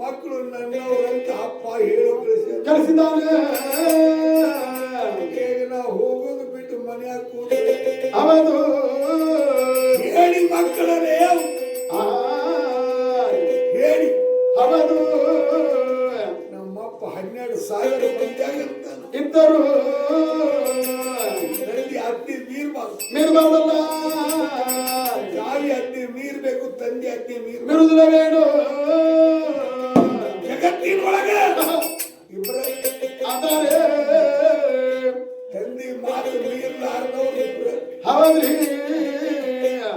ಮಕ್ಕಳು ನನ್ನವರಂತ ಅಪ್ಪ ಹೇಳು ಕಳಿಸಿದ್ದಾನೆ. ನಾವು ಹೋಗೋದು ಬಿಟ್ಟು ಮನೆಯಾಗ ಕೂತು ಅವನು ಹೇಳಿ ಮಕ್ಕಳೇ ಹೇಳಿ ಅವನು ನಮ್ಮಪ್ಪ 12,000 ಮಂದಿಯಾಗ ಇದ್ದರು. ತಂದೆ ಹತ್ತಿ ಮೀರ್ಬಾರ್ದು, ಮೀರ್ಬಾರ್ದಲ್ಲ. ತಾಯಿ ಹತ್ತಿ ಮೀರ್ಬೇಕು, ತಂದೆ ಹತ್ತಿ ಮೀರುವುದಿಲ್ಲವೇನು? ಜಗತ್ತಿನೊಳಗೆ ಇಬ್ಬರ ಆದರೆ ತಂದೆ ಮಾತು ಮೀರ್ಲಾರ್ದವ್ರು ಇಬ್ಬರು. ಹೌದ್ರಿ.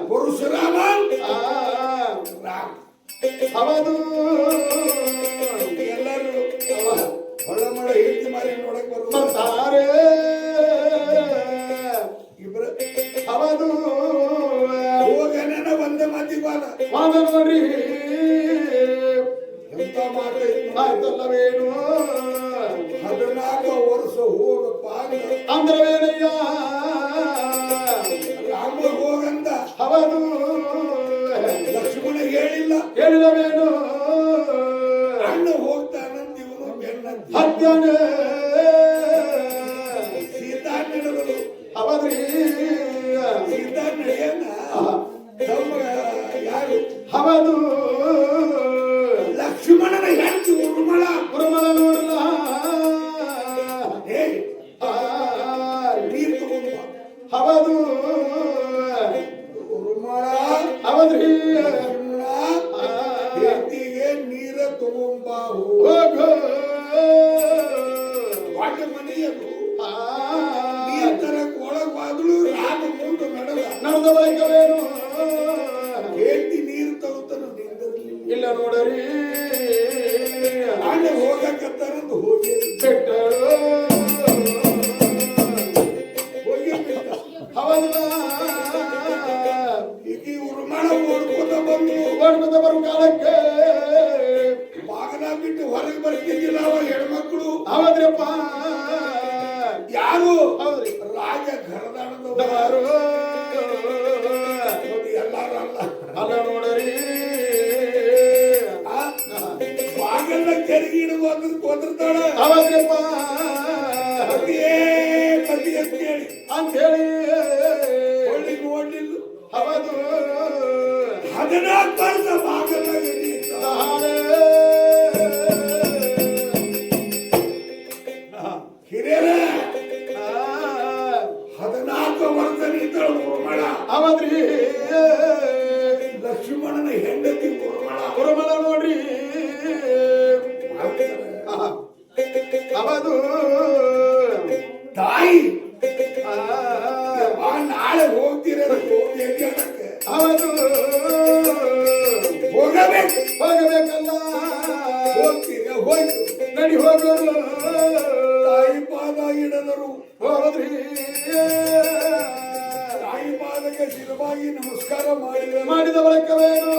ಪರಶುರಾಮ ರಾಮ. ಹೌದು. ಎಲ್ಲರೂ ಹೊಳಮಳ ಹೆಂಡತಿ ಮಾರಿ ನೋಡಕ್ ಬರ್ತಾರೆ. ಇಬ್ಬರು ಹೌದು. ಹೋಗನ ಒಂದೇ ಮಾತಿಗೆ ವಾದ ನೋಡ್ರಿ. ಎಂತ ಮಾತಲ್ಲವೇನು? 14 ವರ್ಷ ಹೋಗಪ್ಪ ಅಂದ್ರವೇನಯ್ಯ? ರಾಮ ಹೋಗಂದ. ಹೌದು. ಲಕ್ಷ್ಮಣ ಹೇಳಿಲ್ಲವೇನು? ಅಣ್ಣ ಹೋಗ್ತಾನಂತ ಇವನು ಬೆನ್ನ ಹತ್ಯಾನೆ. ಸೀತಾ ನಡೆದರು. ಹೌದ್ರಿ. ಸೀತಾ ನಡೆಯನ್ನ ತಮ್ಮ ಯಾರು? ಹೌದು. ಲಕ್ಷ್ಮಣನ ಹೆಂಡತಿ ಉರ್ಮಳ. ಉರ್ಮಳ ನೋಡಲ್ಲ. ನೀರು ತಗೊಂಡು ಹೌದು. ಉರ್ಮಳ ಹೌದ್ರಿ. ಹೆಂಡತಿಗೆ ನೀರ ತಗೊಂಬಾ ಹೋಗೋ. ಒಳ್ಳೆ ಮನೆಯದು. ನೀರ್ ತರಕ್ ಒಳಗಾದ್ರು ರಾಮ ಮುಂದೆ ನಡೆದ ಬಳಿಕವೇನು? ಹೆಂಡತಿ ನೀರು ತಗೋತಾನ ನಿಂದಿರ್ಲಿಲ್ಲ. ಇಲ್ಲ ನೋಡರಿ. ನಾಳೆ ಹೋಗಕತ್ತಾರಂತ ಹೋಗಿ ಬಿಟ್ಟರು. ಹೋಗಿ ಬಿಟ್ಟ. ಹೌದಲ್ಲ. ಈಗ ಉರ್ಮಳ ಓಡ್ಕೋತ ಬರು ಕಾಲಕ್ಕೆ ಬಾಗಲ ಬಿಟ್ಟು ಹೊರಗೆ ಬರ್ತಿದ್ದಿಲ್ಲ ಅವ ಹೆಣ್ಮಕ್ಳು. ಹೌದ್ರಪ್ಪ. ಯಾರು? ಹೌದ್ರಿ. ರಾಜ ಘರದಾಣದವರು ಎಲ್ಲಾರು ಅಲ್ಲ. ಅಲ್ಲ ನೋಡರಿ. ಬಾಗಲ್ಲ ಕೆರಗಿ ಹಿಡಿದು ಕೊದಿರ್ತಾಳ. ಹೌದ್ರಪ್ಪ. ಪತಿಯೇ ಪತಿ ಅಂತ ಹೇಳಿ ಒಳ್ಳಿ ನೋಡ್ಲಿಲ್ಲ. ಹೌದು. 14 ವರ್ಷ ಬಾಗಲ್ಲ ಹಿರಿಯರ 14 ವರ್ಷ ನಿಂತಳು ಉರ್ಮಳ. ಹೌದ್ರಿ. ಲಕ್ಷ್ಮಣನ ಹೆಂಡತಿ ಉರ್ಮಳ. ಉರ್ಮಳ ನೋಡ್ರಿ. ಹೌದು. ತಾಯಿ ನಾಳೆ ಹೋಗ್ತಿರೋದು ಹೌದು. ಹೋಗಬೇಕಲ್ಲ. ಹೋಗ್ತೀರ ಹೋಯ್ತು. ನಡಿ ಹೋಗೋರು. ತಾಯಿ ಪಾದ ಹಿಡಿದರು. ಹೋದ್ರಿ. ತಾಯಿ ಪಾದಕ್ಕೆ ಶಿರವಾಗಿ ನಮಸ್ಕಾರ ಮಾಡಿದ ಬಳಿಕವೇನು?